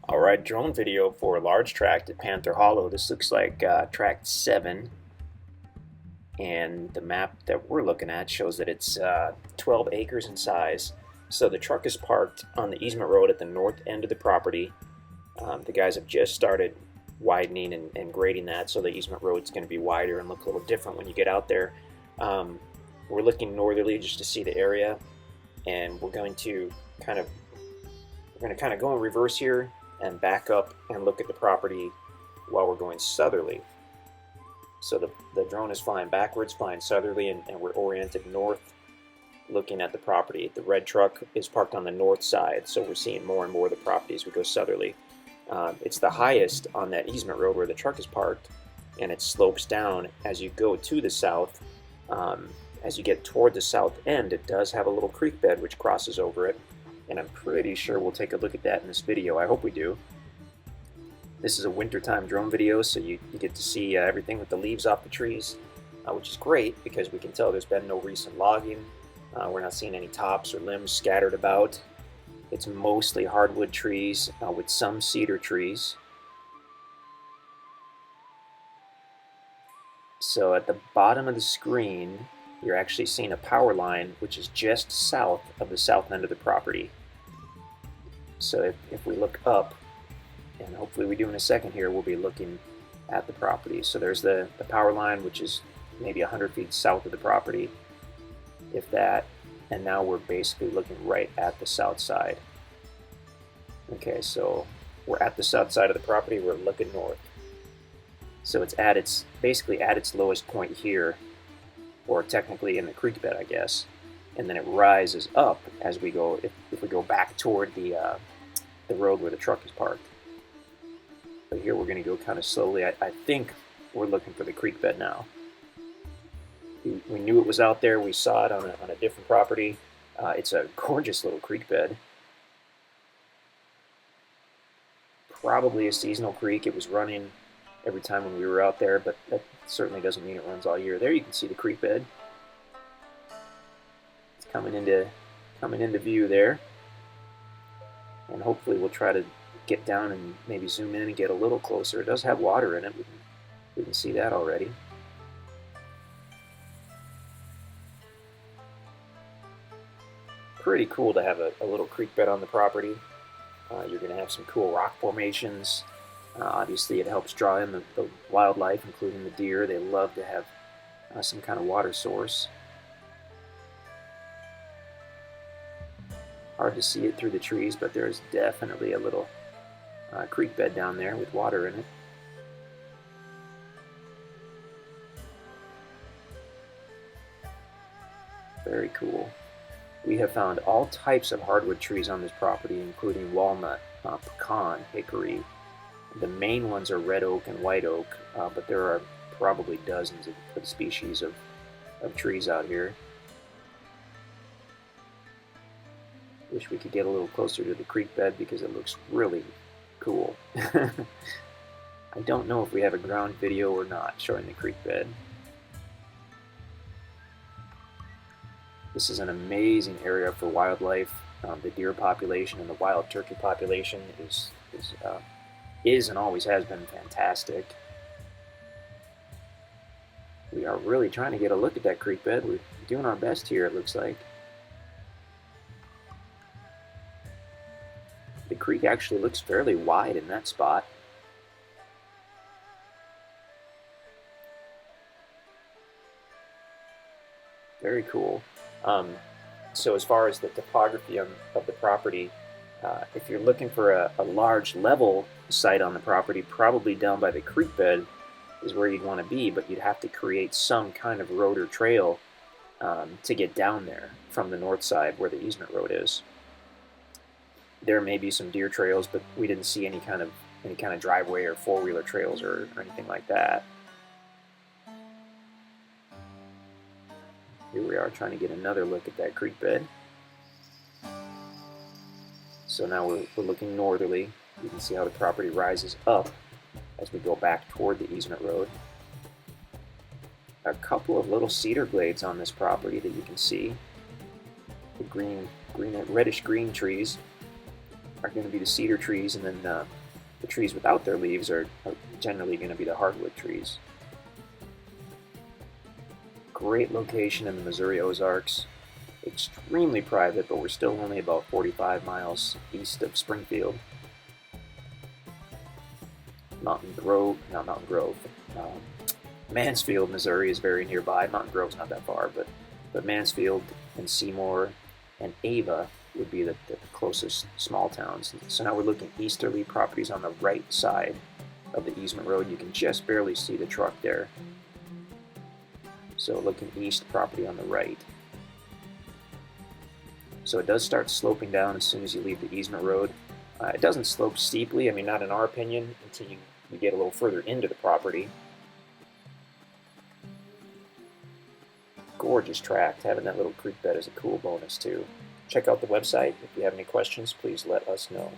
Alright, drone video for a large tract at Panther Hollow. This looks like tract 7, and the map that we're looking at shows that it's 12 acres in size. So the truck is parked on the easement road at the north end of the property. The guys have just started widening and grading that, so the easement road is going to be wider and look a little different when you get out there. We're looking northerly just to see the area, and we're going to kind of go in reverse here and back up and look at the property while we're going southerly. So the drone is flying backwards, flying southerly, and we're oriented north looking at the property. The red truck is parked on the north side, so we're seeing more and more of the property as we go southerly. It's the highest on that easement road where the truck is parked, and it slopes down as you go to the south. As you get toward the south end, it does have a little creek bed which crosses over it, and I'm pretty sure we'll take a look at that in this video. I hope we do. This is a wintertime drone video, so you get to see everything with the leaves off the trees, which is great because we can tell there's been no recent logging. We're not seeing any tops or limbs scattered about. It's mostly hardwood trees with some cedar trees. So at the bottom of the screen, you're actually seeing a power line which is just south of the south end of the property. So if we look up, and hopefully we do in a second here, we'll be looking at the property. So there's the power line, which is maybe 100 feet south of the property, if that, and now we're basically looking right at the south side. Okay, so we're at the south side of the property, we're looking north. So it's basically at its lowest point here, or technically in the creek bed, I guess, and then it rises up as we go, if we go back toward the road where the truck is parked. But here we're going to go kind of slowly. I think we're looking for the creek bed now. We knew it was out there. We saw it on a different property. It's a gorgeous little creek bed. Probably a seasonal creek. It was running every time when we were out there, but that certainly doesn't mean it runs all year. There you can see the creek bed. It's coming into view there. And hopefully we'll try to get down and maybe zoom in and get a little closer. It does have water in it. We can see that already. Pretty cool to have a little creek bed on the property. You're going to have some cool rock formations. Obviously it helps draw in the wildlife, including the deer. They love to have some kind of water source. Hard to see it through the trees, but there's definitely a little creek bed down there with water in it. Very cool. We have found all types of hardwood trees on this property, including walnut, pecan, hickory. The main ones are red oak and white oak, but there are probably dozens of species of trees out here. Wish we could get a little closer to the creek bed because it looks really cool. I don't know if we have a ground video or not showing the creek bed. This is an amazing area for wildlife. The deer population and the wild turkey population is and always has been fantastic. We are really trying to get a look at that creek bed. We're doing our best here, it looks like. The creek actually looks fairly wide in that spot. Very cool. So as far as the topography of the property, if you're looking for a large level site on the property, probably down by the creek bed is where you'd want to be, but you'd have to create some kind of road or trail to get down there from the north side where the easement road is. There may be some deer trails, but we didn't see any kind of driveway or four-wheeler trails or anything like that. Here we are trying to get another look at that creek bed. So now we're looking northerly. You can see how the property rises up as we go back toward the easement road. A couple of little cedar glades on this property that you can see. The reddish green trees are going to be the cedar trees, and then the trees without their leaves are generally going to be the hardwood trees. Great location in the Missouri Ozarks. Extremely private, but we're still only about 45 miles east of Springfield. Mansfield, Missouri is very nearby. Mountain Grove's not that far, but Mansfield and Seymour and Ava would be the closest small towns. So now we're looking easterly, properties on the right side of the easement road. You can just barely see the truck there. So looking east, property on the right. So it does start sloping down as soon as you leave the easement road. It doesn't slope steeply, I mean, not in our opinion, until you get a little further into the property. Gorgeous tract. Having that little creek bed is a cool bonus too. Check out the website. If you have any questions, please let us know.